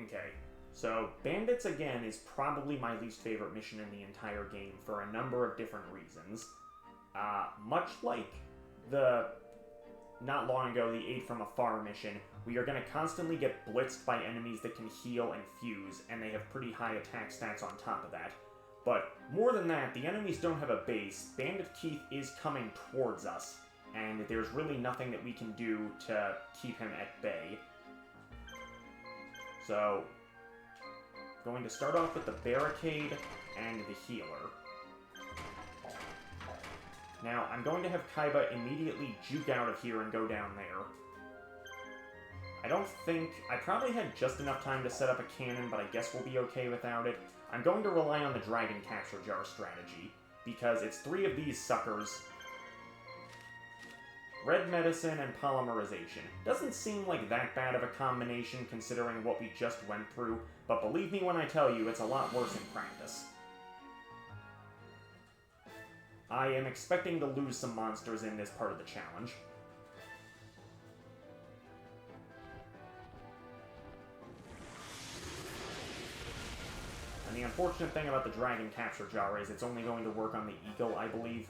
Okay. So, Bandits, again, is probably my least favorite mission in the entire game for a number of different reasons. Much like the, not long ago, the Aid from Afar mission, we are going to constantly get blitzed by enemies that can heal and fuse, and they have pretty high attack stats on top of that. But more than that, the enemies don't have a base. Bandit Keith is coming towards us, and there's really nothing that we can do to keep him at bay. So, going to start off with the barricade and the healer. Now, I'm going to have Kaiba immediately juke out of here and go down there. I don't think... I probably had just enough time to set up a cannon, but I guess we'll be okay without it. I'm going to rely on the Dragon Capture Jar strategy, because it's 3 of these suckers. Red Medicine and Polymerization. Doesn't seem like that bad of a combination considering what we just went through, but believe me when I tell you, it's a lot worse in practice. I am expecting to lose some monsters in this part of the challenge. And the unfortunate thing about the Dragon Capture Jar is it's only going to work on the Eagle, I believe.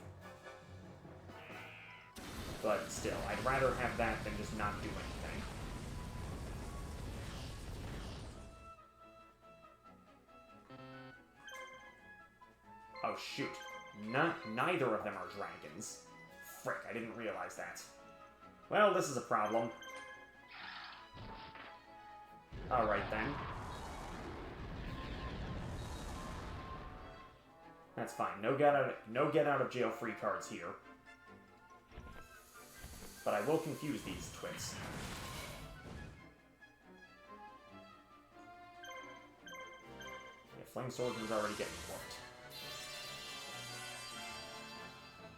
But still, I'd rather have that than just not do anything. Oh, shoot. Neither of them are dragons. Frick, I didn't realize that. Well, this is a problem. Alright, then. That's fine. No get out of jail free cards here. But I will confuse these twits. Yeah, Flame Swordsman's already getting whooped.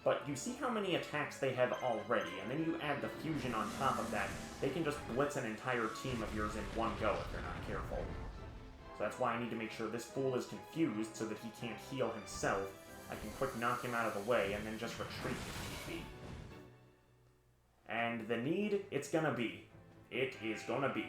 But you see how many attacks they have already, and then you add the fusion on top of that, they can just blitz an entire team of yours in one go if they're not careful. So that's why I need to make sure this fool is confused so that he can't heal himself. I can quick knock him out of the way and then just retreat if need be. And the need, it's gonna be. It is gonna be.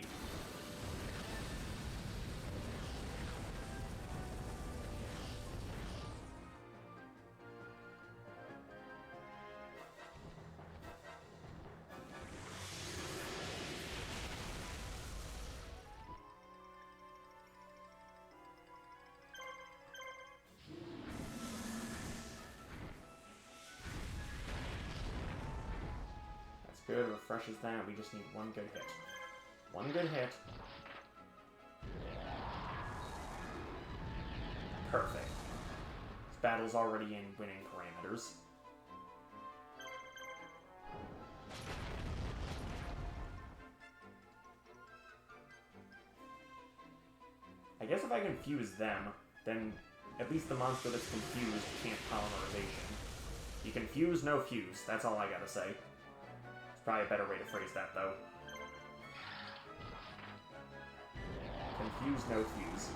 Good, refreshes that. We just need one good hit. One good hit. Perfect. This battle's already in winning parameters. I guess if I confuse them, then at least the monster that's confused can't polymerization. You confuse, no fuse. That's all I gotta say. Probably a better way to phrase that, though. Confuse, no fuse.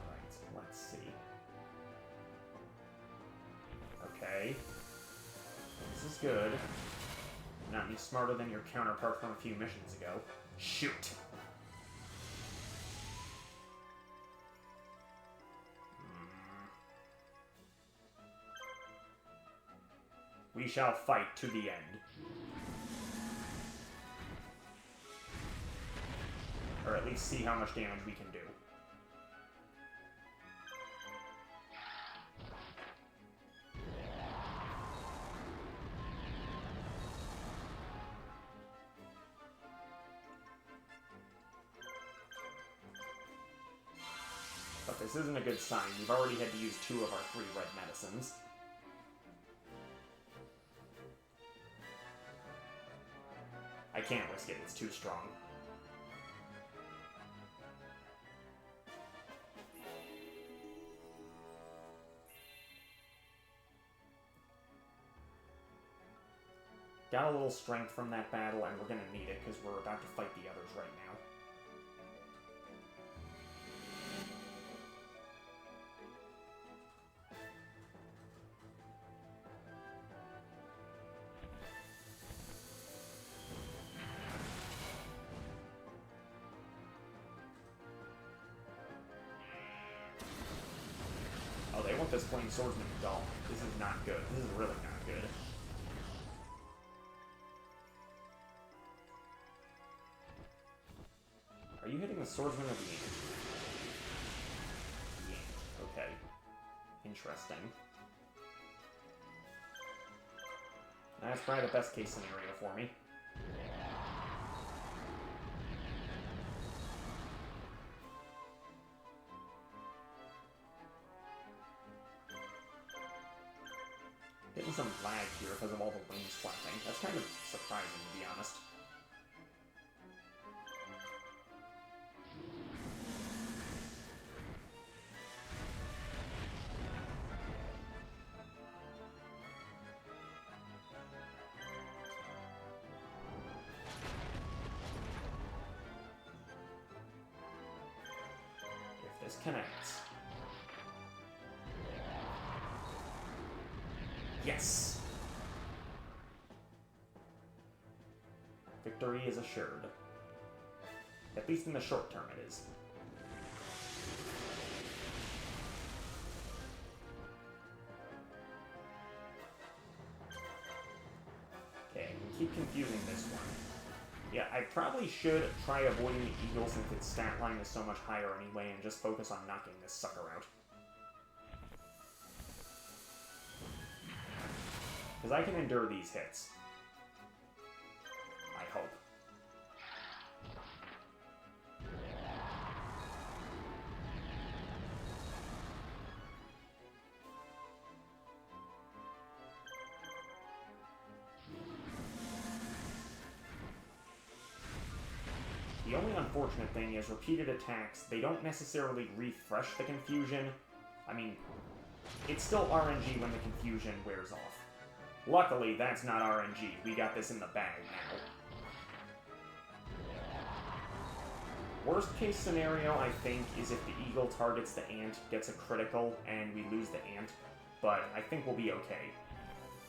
Alright, let's see. Okay. This is good. Not any smarter than your counterpart from a few missions ago. Shoot! We shall fight to the end. Or at least see how much damage we can do. But this isn't a good sign. We've already had to use 2 of our 3 red medicines. I can't risk it, it's too strong. Got a little strength from that battle, and we're gonna need it because we're about to fight the others right now. Oh, they want this Flame Swordsman dull. This is not good. This is really not good. Are you hitting the Swordsman or the Ant? The Ant. Okay. Interesting. That's probably the best case scenario for me. Getting some lag here because of all the wings flapping. That's kind of surprising, to be honest. If this connects... Yes! Victory is assured. At least in the short term, it is. Okay, we keep confusing this one. Yeah, I probably should try avoiding the eagle since its stat line is so much higher anyway and just focus on knocking this sucker out. Because I can endure these hits. I hope. The only unfortunate thing is repeated attacks, they don't necessarily refresh the confusion. I mean, it's still RNG when the confusion wears off. Luckily, that's not RNG. We got this in the bag now. Worst case scenario, I think, is if the eagle targets the ant, gets a critical, and we lose the ant. But I think we'll be okay.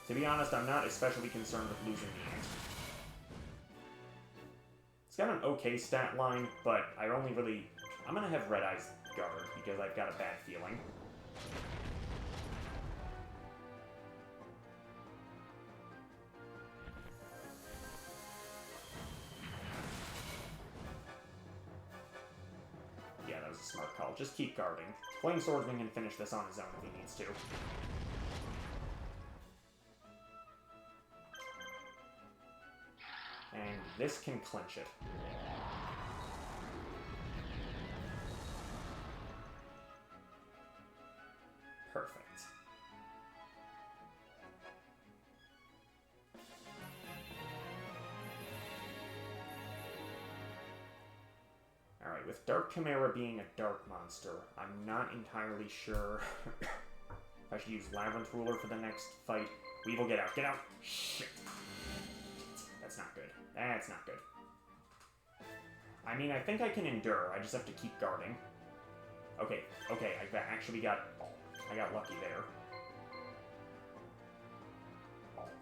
To be honest, I'm not especially concerned with losing the ant. It's got an okay stat line, but I only really... I'm gonna have Red Eye's guard, because I've got a bad feeling. Yeah, that was a smart call. Just keep guarding. Flame Swordsman can finish this on his own if he needs to. And this can clinch it. Perfect. Alright, with Dark Chimera being a dark monster, I'm not entirely sure if I should use Labyrinth Ruler for the next fight. Weevil, get out. Get out! Shit. That's not good. That's not good. I mean, I think I can endure. I just have to keep guarding. Okay, okay, I actually got... I got lucky there.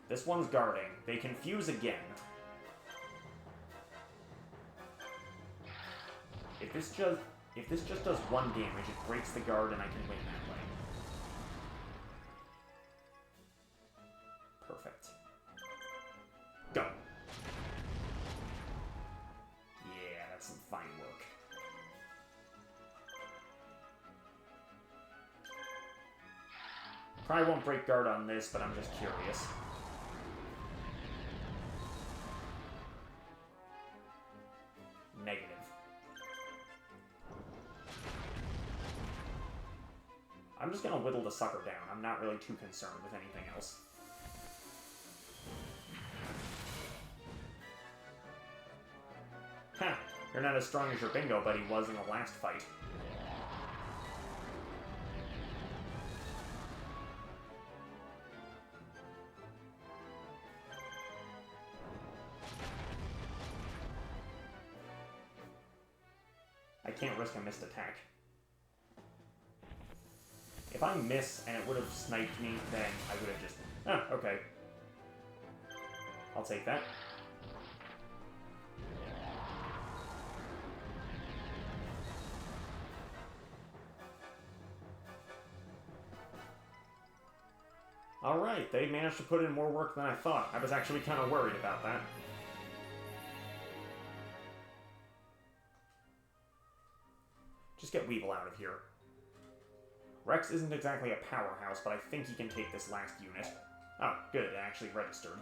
This one's guarding. They confuse again. If this just does 1 damage, it breaks the guard and I can win that way. Perfect. Go. Yeah, that's some fine work. Probably won't break guard on this, but I'm just curious. Negative. I'm just gonna whittle the sucker down. I'm not really too concerned with anything else. Ha! You're not as strong as your bingo buddy was in the last fight. can't risk a missed attack. If I miss and it would have sniped me, then I would have just... Oh, okay. I'll take that. Alright, they managed to put in more work than I thought. I was actually kind of worried about that. Just get Weevil out of here. Rex isn't exactly a powerhouse, but I think he can take this last unit. Oh, good, it actually registered.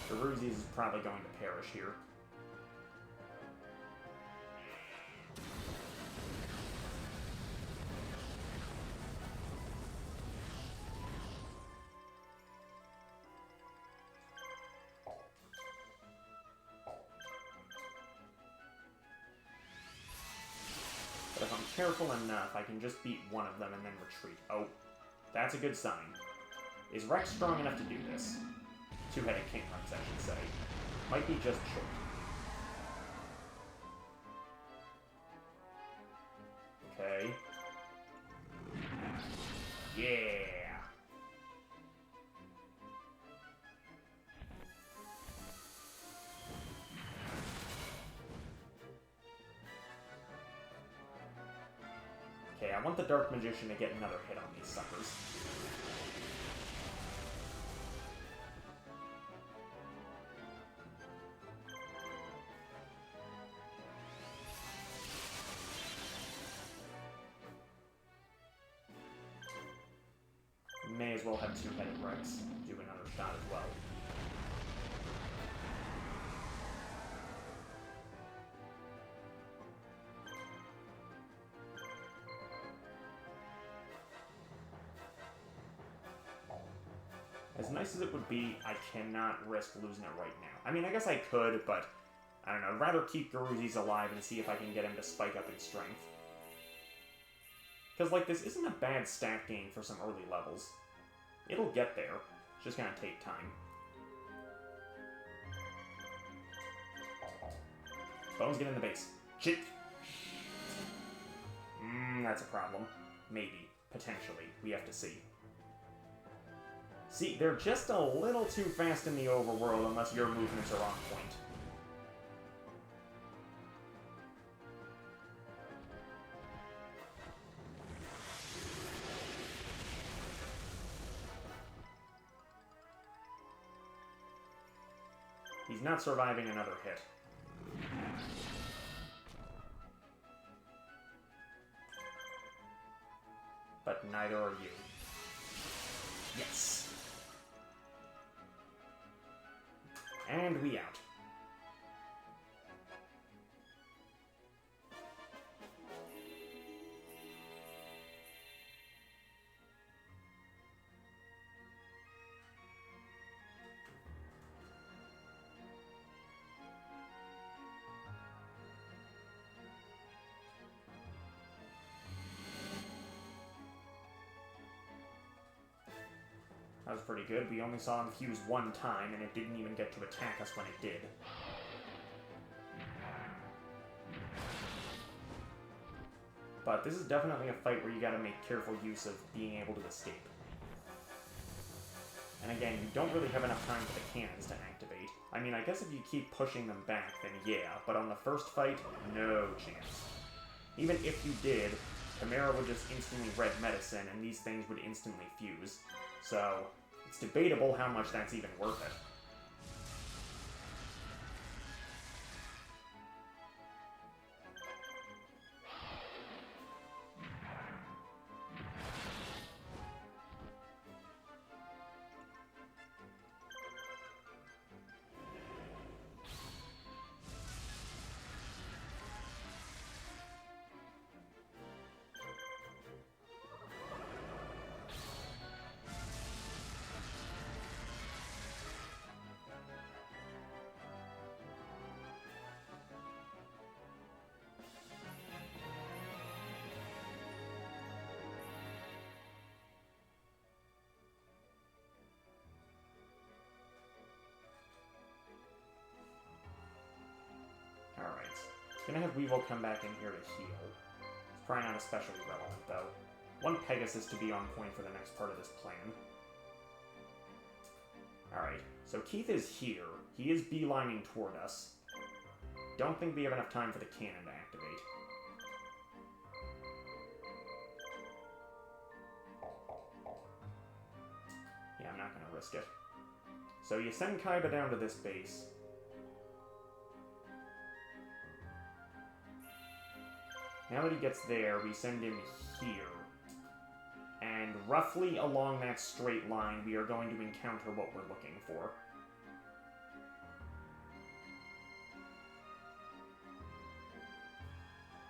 Garuzzi's is probably going to perish here. But if I'm careful enough, I can just beat one of them and then retreat. Oh, that's a good sign. Is Rex strong enough to do this? Two-headed king runs, I should say. Might be just short. Okay. Yeah! Okay, I want the Dark Magician to get another hit on these suckers. May as well have two-headed Rex do another shot as well. As nice as it would be, I cannot risk losing it right now. I mean, I guess I could, but I don't know. I'd rather keep Garuzzi's alive and see if I can get him to spike up in strength. Because, like, this isn't a bad stat gain for some early levels. It'll get there. It's just gonna take time. Bones, get in the base. Shit! That's a problem. Maybe. Potentially. We have to see. See, they're just a little too fast in the overworld unless your movements are on point. He's not surviving another hit. But neither are you. Yes! And we out. That was pretty good. We only saw him fuse one time, and it didn't even get to attack us when it did. But this is definitely a fight where you gotta make careful use of being able to escape. And again, you don't really have enough time for the cannons to activate. I mean, I guess if you keep pushing them back, then yeah, but on the first fight, no chance. Even if you did, Chimera would just instantly red medicine, and these things would instantly fuse. So, it's debatable how much that's even worth it. Gonna have Weevil come back in here to heal. It's probably not especially relevant, though. Want Pegasus to be on point for the next part of this plan. Alright, so Keith is here. He is beelining toward us. Don't think we have enough time for the cannon to activate. Yeah, I'm not gonna risk it. So you send Kaiba down to this base. Now that he gets there, we send him here. And roughly along that straight line, we are going to encounter what we're looking for.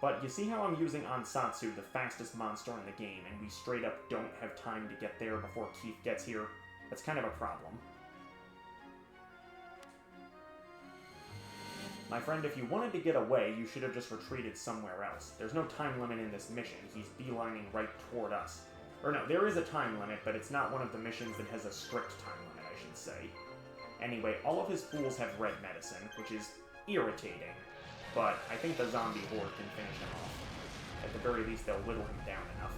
But you see how I'm using Ansatsu, the fastest monster in the game, and we straight up don't have time to get there before Keith gets here? That's kind of a problem. My friend, if you wanted to get away, you should have just retreated somewhere else. There's no time limit in this mission. He's beelining right toward us. Or no, there is a time limit, but it's not one of the missions that has a strict time limit, I should say. Anyway, all of his fools have red medicine, which is irritating. But I think the zombie horde can finish him off. At the very least, they'll whittle him down enough.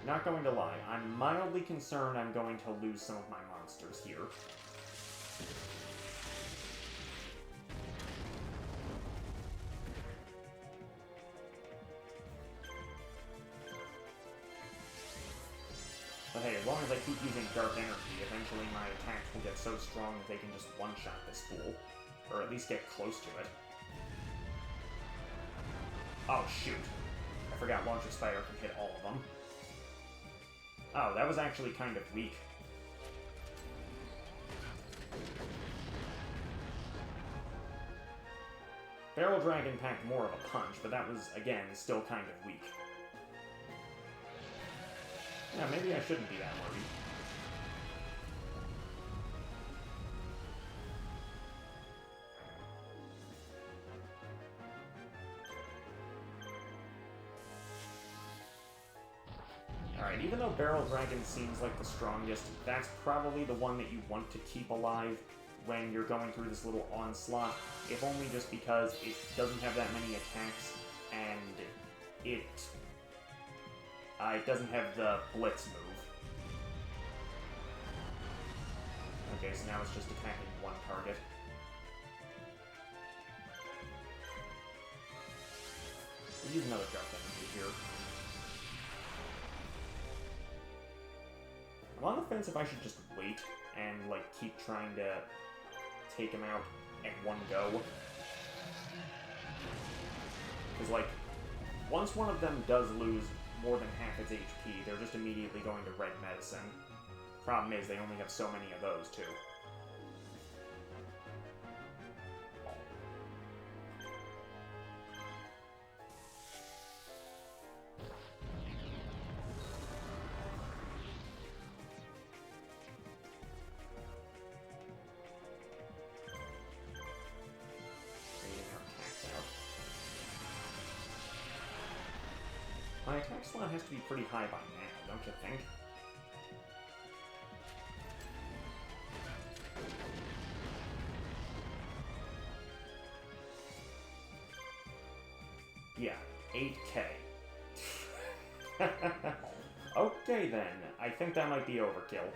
Not going to lie, I'm mildly concerned I'm going to lose some of my monsters here. But hey, as long as I keep using Dark Energy, eventually my attacks will get so strong that they can just one-shot this fool. Or at least get close to it. Oh, shoot. I forgot Launcher Spire can hit all of them. Oh, that was actually kind of weak. Barrel Dragon packed more of a punch, but that was, again, still kind of weak. Yeah, maybe I shouldn't be that worried. Alright, even though Barrel Dragon seems like the strongest, that's probably the one that you want to keep alive when you're going through this little onslaught, if only just because it doesn't have that many attacks, and it doesn't have the Blitz move. Okay, so now it's just attacking one target. We'll use another Dark Energy here. I'm on the fence if I should just wait and, like, keep trying to take him out at one go. Because, like, once one of them does lose more than half its HP, they're just immediately going to red medicine. Problem is, they only have so many of those, too. My attack slot has to be pretty high by now, don't you think? Yeah, 8K. Okay then, I think that might be overkill.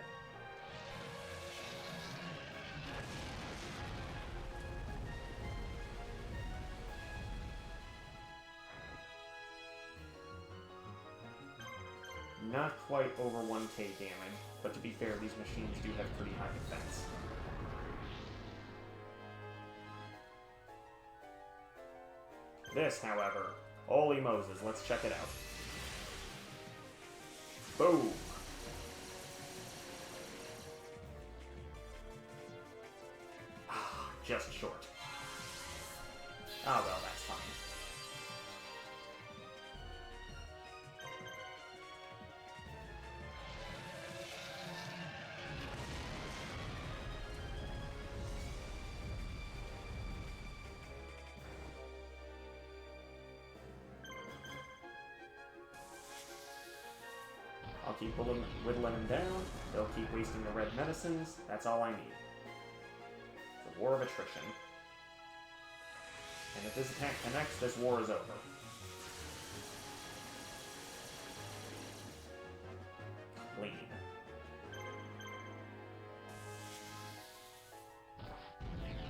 Not quite over 1k damage, but to be fair, these machines do have pretty high defense. This, however, holy Moses, let's check it out. Boom! Ah, just short. Oh well, that's fine. keep whittling him down. They'll keep wasting the red medicines. That's all I need. It's a war of attrition. And if this attack connects, this war is over. Clean.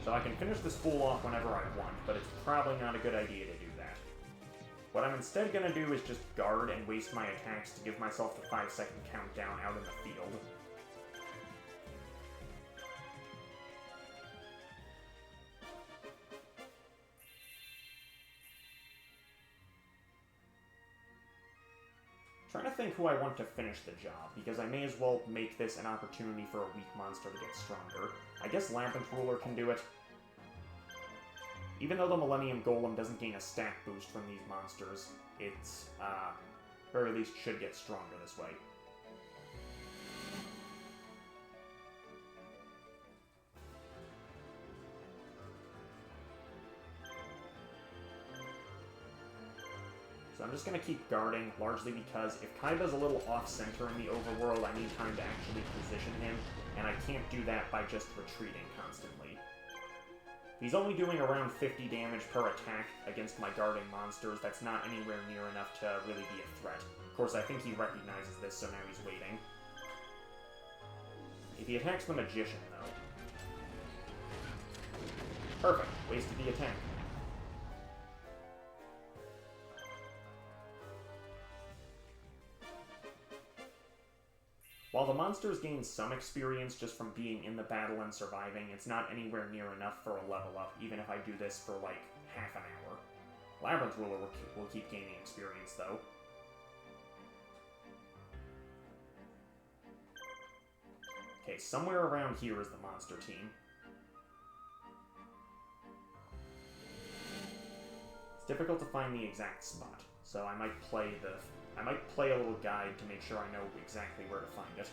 So I can finish this fool off whenever I want, but it's probably not a good idea to do that. What I'm instead gonna do is just guard and waste my attacks to give myself the 5-second countdown out in the field. Trying to think who I want to finish the job, because I may as well make this an opportunity for a weak monster to get stronger. I guess Labyrinth Ruler can do it. Even though the Millennium Golem doesn't gain a stat boost from these monsters, it's, very least should get stronger this way. So I'm just going to keep guarding, largely because if Kaiba's a little off-center in the overworld, I need time to actually position him, and I can't do that by just retreating constantly. He's only doing around 50 damage per attack against my guarding monsters. That's not anywhere near enough to really be a threat. Of course, I think he recognizes this, so now he's waiting. If he attacks the Magician, though... Perfect. Wasted the attack. While the monsters gain some experience just from being in the battle and surviving, it's not anywhere near enough for a level up, even if I do this for, like, half an hour. Labyrinth Ruler will keep gaining experience, though. Okay, somewhere around here is the monster team. It's difficult to find the exact spot, so I might play a little guide to make sure I know exactly where to find it.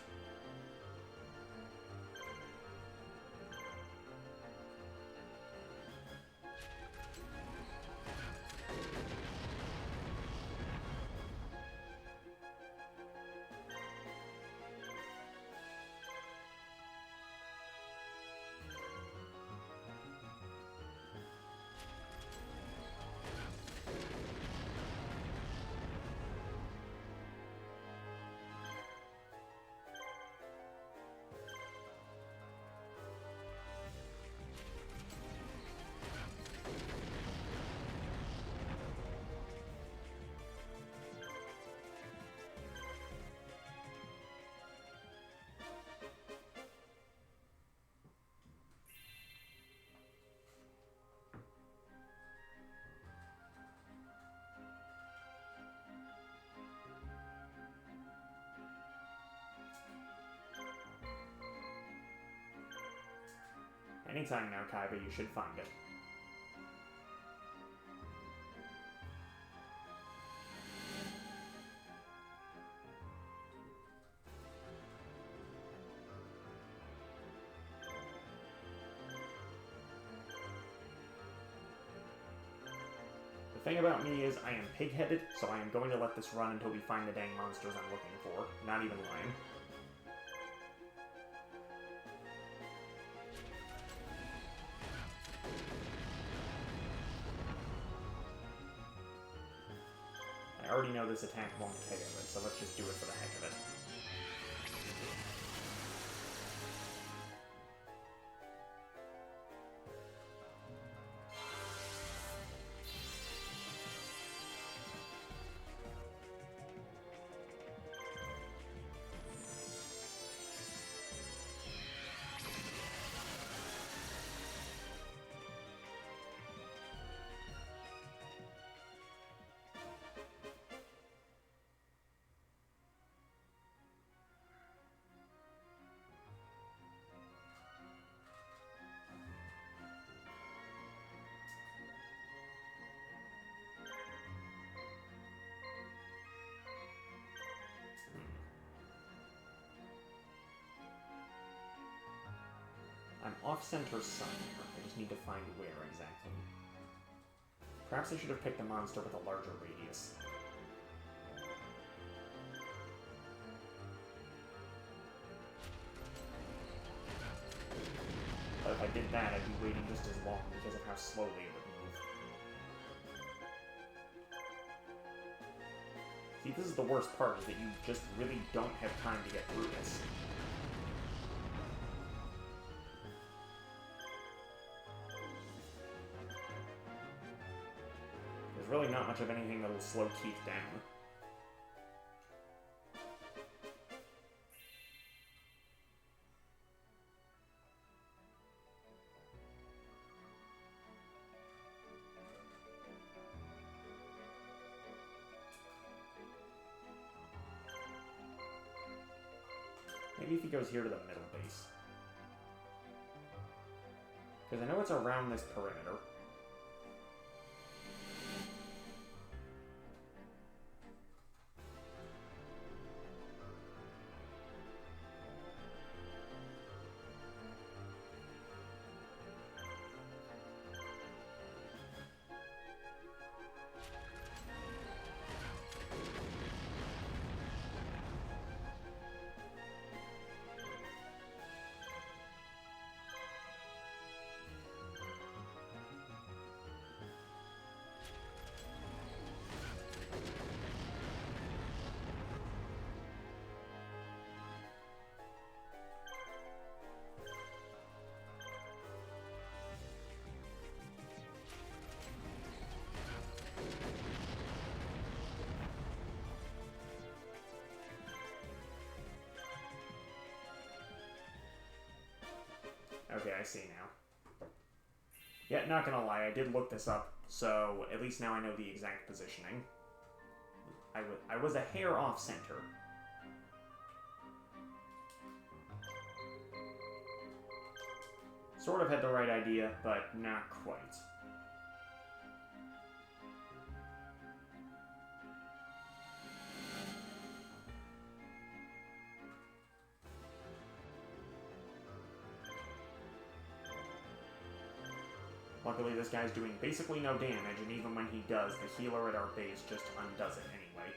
Anytime now, Kaiba, you should find it. The thing about me is I am pig-headed, so I am going to let this run until we find the dang monsters I'm looking for. Not even lying. I already know this attack won't KO it, so let's just do it for the heck of it. I'm off-center somewhere. I just need to find where exactly. Perhaps I should have picked a monster with a larger radius. that, I'd be waiting just as long because of how slowly it would move. See, this is the worst part, is that you just really don't have time to get through this. There's really not much of anything that'll slow Keith down. Maybe if he goes here to the middle base. Because I know it's around this perimeter. Okay, I see now. Yeah, not gonna lie, I did look this up, so at least now I know the exact positioning. I was a hair off center. Sort of had the right idea, but not quite. Luckily, this guy's doing basically no damage, and even when he does, the healer at our base just undoes it anyway.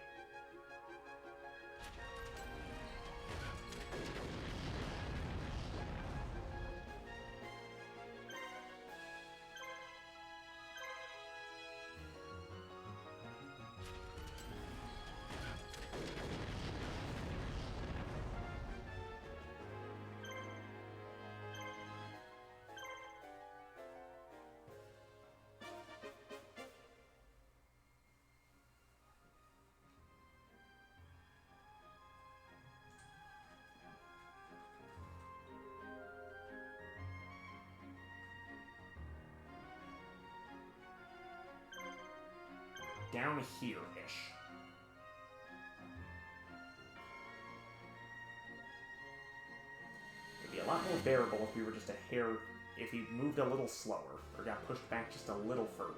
Down here-ish. It'd be a lot more bearable if we were just a hair... if he moved a little slower, or got pushed back just a little further.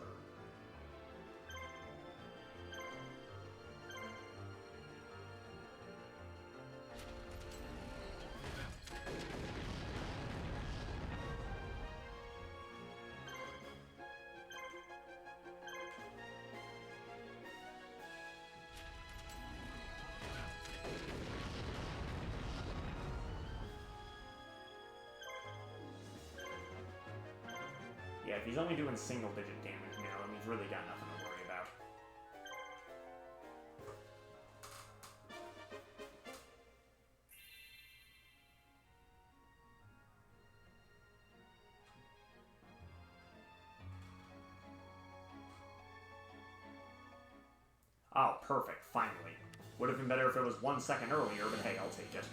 Yeah, if he's only doing single-digit damage now, then we've really got nothing to worry about. Oh, perfect, finally. Would have been better if it was 1 second earlier, but hey, I'll take it.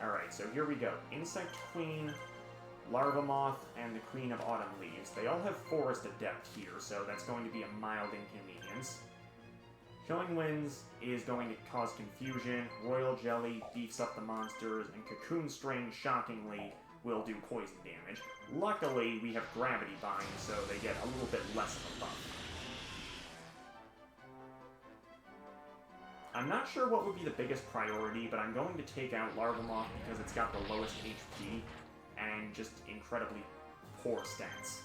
Alright, so here we go. Insect Queen, Larva Moth, and the Queen of Autumn Leaves. They all have Forest Adept here, so that's going to be a mild inconvenience. Killing Winds is going to cause confusion, Royal Jelly beefs up the monsters, and Cocoon String, shockingly, will do poison damage. Luckily, we have Gravity Bind, so they get a little bit less of a buff. I'm not sure what would be the biggest priority, but I'm going to take out Larva Moth because it's got the lowest HP and just incredibly poor stats.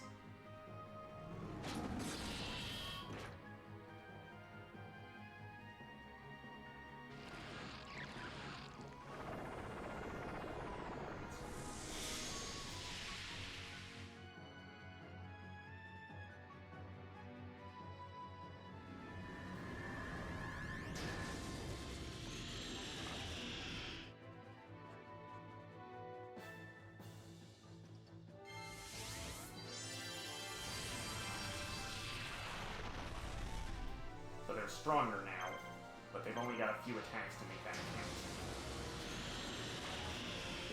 they're stronger now, but they've only got a few attacks to make that count.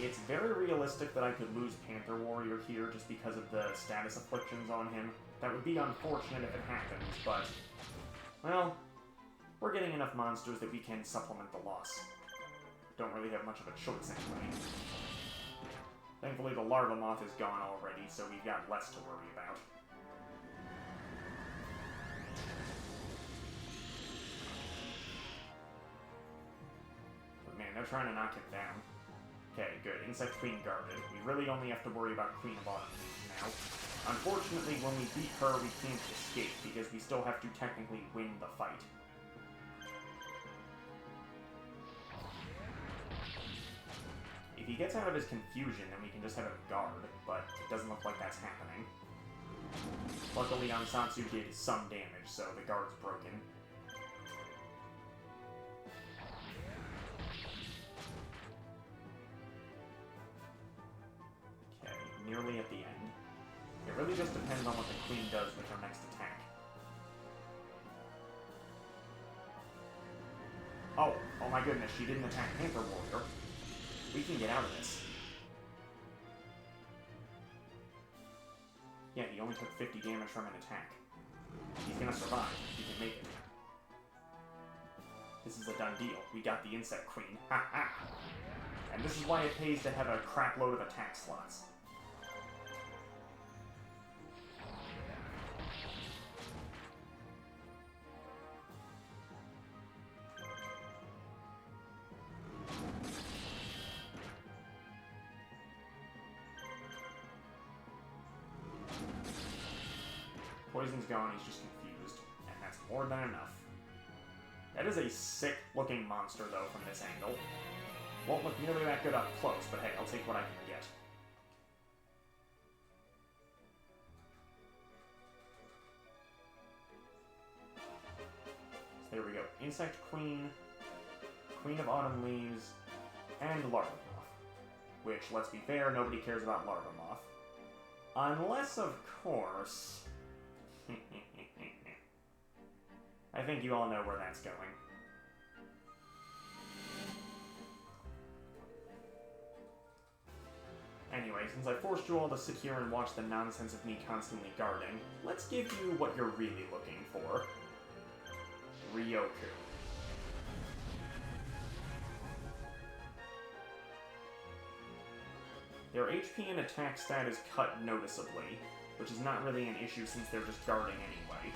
It's very realistic that I could lose Panther Warrior here just because of the status afflictions on him. That would be unfortunate if it happens, but, well, we're getting enough monsters that we can supplement the loss. Don't really have much of a choice anyway. Thankfully, the Larva Moth is gone already, so we've got less to worry about. But man, they're trying to knock it down. Okay, good. Insect Queen guarded. We really only have to worry about Queen of Autumn now. Unfortunately, when we beat her, we can't escape, because we still have to technically win the fight. If he gets out of his confusion, then we can just have him guard, but it doesn't look like that's happening. Luckily, Ansatsu did some damage, so the guard's broken. Okay, nearly at the end. It really just depends on what the Queen does with her next attack. Oh my goodness, she didn't attack Panther Warrior. We can get out of this. Yeah, he only took 50 damage from an attack. He's gonna survive. He can make it. This is a done deal. We got the Insect Queen. Ha ha! And this is why it pays to have a crap load of attack slots. Poison's gone, he's just confused, and that's more than enough. That is a sick-looking monster, though, from this angle. Won't look nearly that good up close, but hey, I'll take what I can get. So there we go. Insect Queen, Queen of Autumn Leaves, and Larva Moth. Which, let's be fair, nobody cares about Larva Moth. Unless, of course... I think you all know where that's going. Anyway, since I forced you all to sit here and watch the nonsense of me constantly guarding, let's give you what you're really looking for. Ryoku. Their HP and attack stat is cut noticeably, which is not really an issue since they're just guarding anyway.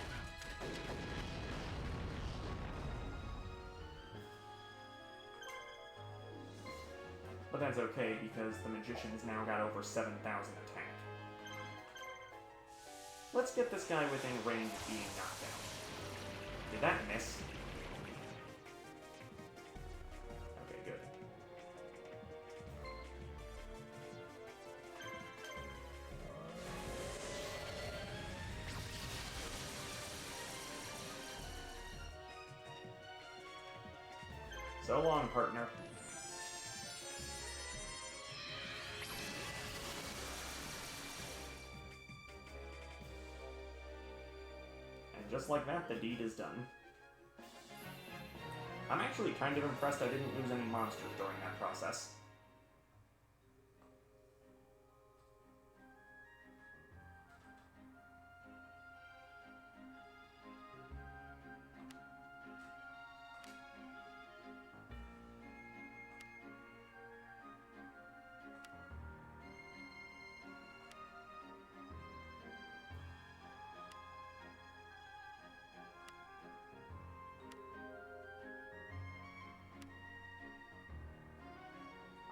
But that's okay, because the Magician's now got over 7,000 attack. Let's get this guy within range of being knocked out. Did that miss? Okay, good. So long, partner. Just like that, the deed is done. I'm actually kind of impressed I didn't lose any monsters during that process.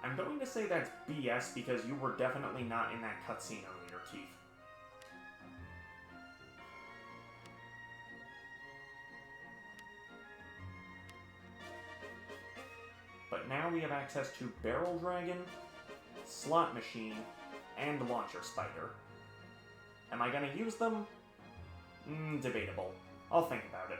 I'm going to say that's BS because you were definitely not in that cutscene earlier, Keith. But now we have access to Barrel Dragon, Slot Machine, and Launcher Spider. Am I going to use them? Debatable. I'll think about it.